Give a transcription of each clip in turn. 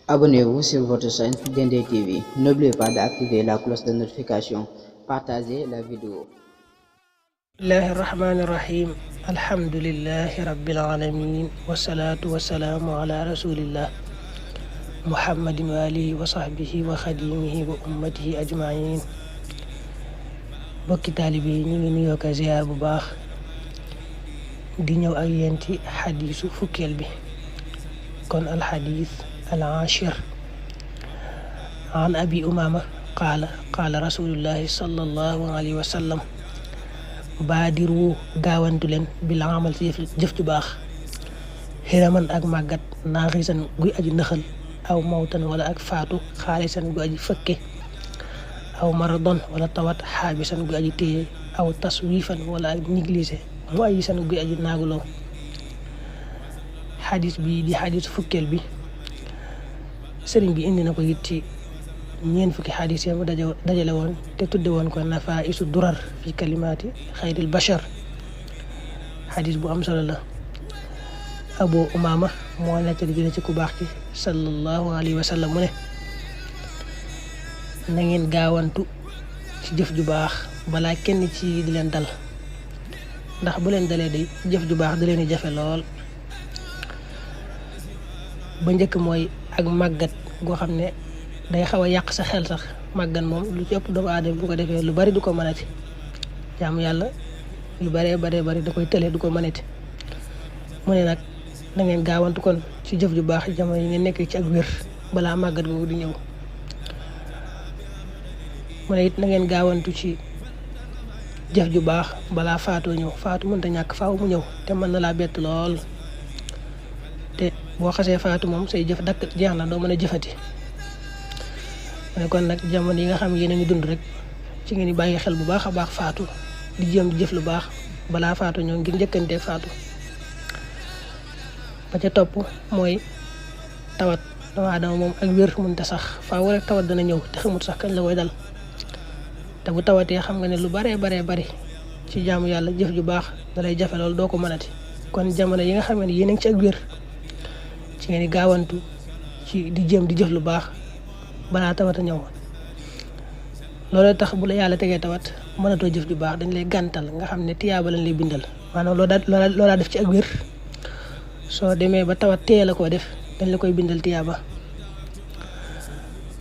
Abonnez-vous sur votre chaîne Dendé TV. N'oubliez pas d'activer la cloche de notification. Partagez la vidéo. الله الرحمن الرحيم الحمد لله رب العالمين والصلاة والسلام على رسول الله محمد وآله وصحبه وخديمه وأمته أجمعين bokki taalibe yi ñu ngi nuyoo ko ziar bu baax di ñëw ak yéen ci xadiisu fukkeel bi kon alxadiis al-aashir an abi umaama qaala rasulullahi sallallahu alayhi wa sallam baadiru gaawantu leen bil amal ci jëf ju baax xiraman ak màggat naaxisan guy aji nëxal aw mawtan wala ak faatu xaalisan gu aji fëkke aw maradon wala tawat xaabisan gu aji téye aw taswifan wala ak négligé mu ayisan gu aji naaguloo xadis bi di xadis fukkeel bi sëriñ bi indi na ko it ci ñeen fukki xadis yi mu dajale woon te tudde woon ko nafaisu durar fi kalimaati xayril bashar xadis bu am solo la abu umaama moo nettali jële ci ku baax ci sallallahu alayhi wa sallam mu ne na ngeen gaawantu ci jëf ju baax balaa kenn ci di leen dal ndax bu leen dalee day jëf ju baax da leen di jafe lool ba njëkk mooy ak màggat goo xam ne day xaw a yàq sa xel sax màggat moom lu ci ëpp doomu aadama bu ko defee lu bari du ko mënati jaamu yàlla lu baree bari da koy tële du ko mënati mu ne nag na ngeen gaawantu kon ci jëf ju baax jamono yi ngeen nekk ci ak wér balaa màggat googu di ñëw mu ne it na ngeen gaawantu ci jëf ju baax balaa faatoo ñëw faatu mënta ñàkk faaw mu ñëw te mën na laa bett lool te boo xasee faatu moom say jëf dakk jeex na doo mën a jëfati mu ne kon nag jamono yi nga xam yéen a ngi dund rek ci ngeen di bàyyi xel bu baax a baax faatu di jéem di jëf lu baax balaa faatu ñëw ngir njëkkantee faatu ba ca topp mooy tawat doomu aadama moom ak wér mënta sax faaw rek tawat dana ñëw te xamut sax kañ la koy dal te bu tawatee xam nga ne lu baree bari ci jaamu yàlla jëf ju baax dalay jafe loolu doo ko mënati kon jamono yi nga xam ne yéen a ngi ci ak wér ci ngeen di gaawantu ci di jéem di jëf lu baax balaa tawat a ñëw loolu tax bu la yàlla tegee tawat mënatoo jëf ju baax dañ lay gàntal nga xam ne tiyaaba lañ lay bindal maanaam loo daa def ci ak wér soo demee ba tawat teye la koo def dañ la koy bindal tiyaaba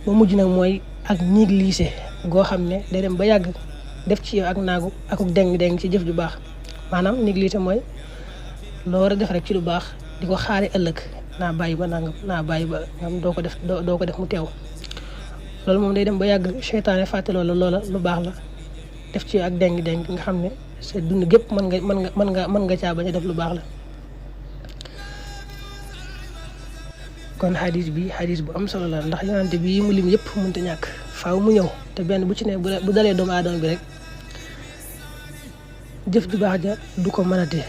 ba mujj nag mooy ak négligé goo xam ne day dem ba yàgg def ci yow ak naagu akuk deng ci jëf ju baax maanaam négligé mooy loo war a def rek ci lu baax di ko xaari ëllëg naa bàyyi ba nangam naa bàyyi ba ngam doo ko def mu teew loolu moom day dem ba yàgg seytaane fàtte loola lu baax la def ci ak deng nga xam ne sa dund gépp mën nga caa bañ a def lu baax la kon xadis bi xadis bu am solo la ndax yonante bi mu lim yëpp mënta ñàkk faaw mu ñëw te benn bu ci ne bu dalee doomu aadama bi rek jëf ju baax ja du ko mënate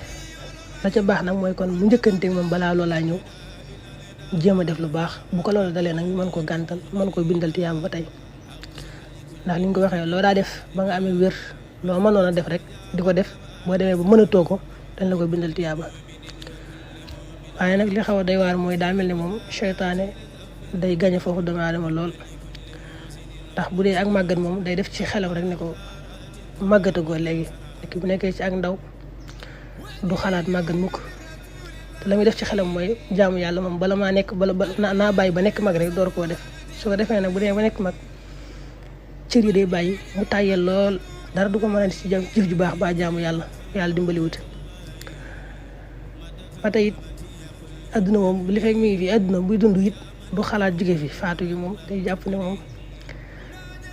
la ca baax nag mooy kon mu njëkkanteeg moom balaa loolaa ñëw jéem a def lu baax bu ko loolu dalee nag ñu mën ko gàntal mën ko bindal tiyaaba ba tey ndax li ñu ko waxee loo daa def ba nga amee wér loo mënoon a def rek di ko def boo demee ba mënatoo ko dañ la ko bindal tiyaaba waaye nag li xaw a doy waar mooy daa mel ne moom seytaane day gañe foofu doomu aadama lool ndax bu dee ak màggat moom day def ci xelam rek ne ko màggatagoo léegi ki bu nekkee ci ak ndaw du xalaat màggat mukk te la muy def ci xelam mooy jaamu yàlla moom bala maa nekk naa bàyyi ba nekk mag rek door koo def su ko defee nag bu dee ba nekk mag cër yi day bàyyi mu tàyyel lool dara du ko mën a ci jëf ju baax ba jaamu yàlla dimbaliwut ba tey it adduna moom li fekk mi ngi fi adduna buy dund it du xalaat jóge fi faatu gi moom day jàpp ne moom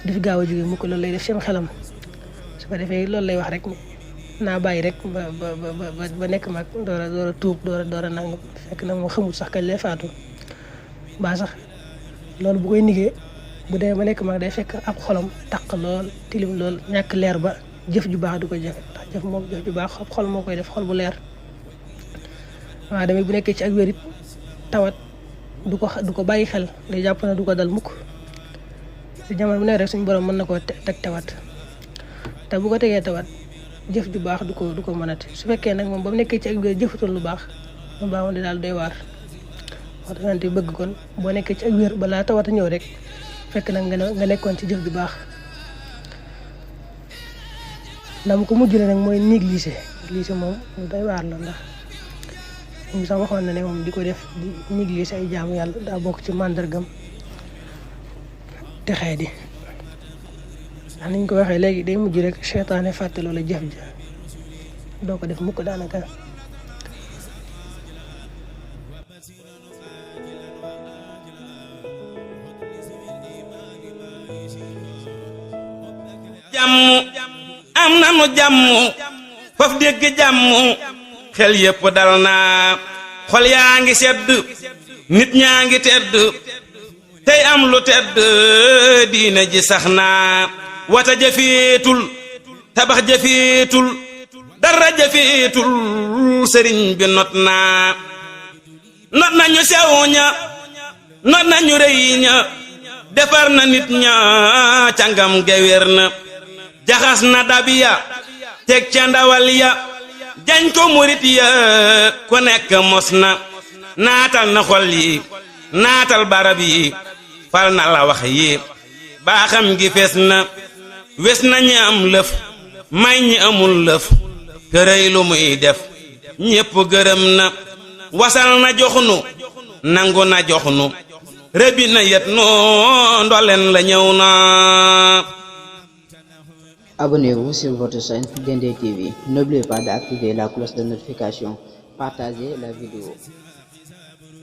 di fi gaaw a jóge mukk loolu lay def seen xelam su ko defee loolu lay wax rek naa bàyyi rek ba nekk mag door a tuub door a nangu fekk nag moo xamul sax kañ lay faatu baa sax loolu bu koy nigee bu dee ba nekk mag day fekk ab xolam taq lool tilim lool ñàkk leer ba jëf ju baax du ko jafe ndax jëf ju baax xol moo koy def xol bu leer waaw damay bu nekkee ci ak wér it tawat du ko bàyyi xel day jàpp na du ko dal mukk ci jamono bu nekk rek suñu borom mën na koo teg tawat te bu ko tegee tawat jëf ju baax du ko mënati su fekkee nag moom ba mu nekkee ci ak wér jëfatul lu baax moom di daal doy waar moo tax yonent bëgg kon boo nekkee ci ak wér balaa tawata ñëw rek fekk nag nga nekkoon ci jëf ju baax. ndam ko mujj nag mooy négligé moom lu doy waar la ndax ñu sax waxoon na ne moom di ko def di négligé ay jaamu yàlla daa bokk ci màndargam texee di ndax niñ ko waxee léegi day mujj rek seytaane fàtte loola jëf ja doo ko def mukk daanaka. jàmm am nanu jàmm faf dégg jàmm xel yépp dal na xol yaa ngi sedd nit ñaa ngi tedd tey am lu tedd diine ji sax na wata jafeetul tabax jafeetul dara jafeetul sëriñ bi not nañu sew ña not nañu rëy ña defar na nit ña cangam gewér na jaxas na dabiya teg ca ndawal ya jañ ko murit ya ku nekk mos na naatal na xol yi naatal barab yi fal na la wax yi baaxam gi fees na wes na ñi am lëf may ñi amul lëf kërëy lu muy def ñépp gërëm na wasal na joxnu nangu na joxnu rëbi na yet noo ndoleen la ñëw na. Abonnez-vous sur votre chaîne Dendé TV. N'oubliez pas d'activer la cloche de notification. Partagez la vidéo.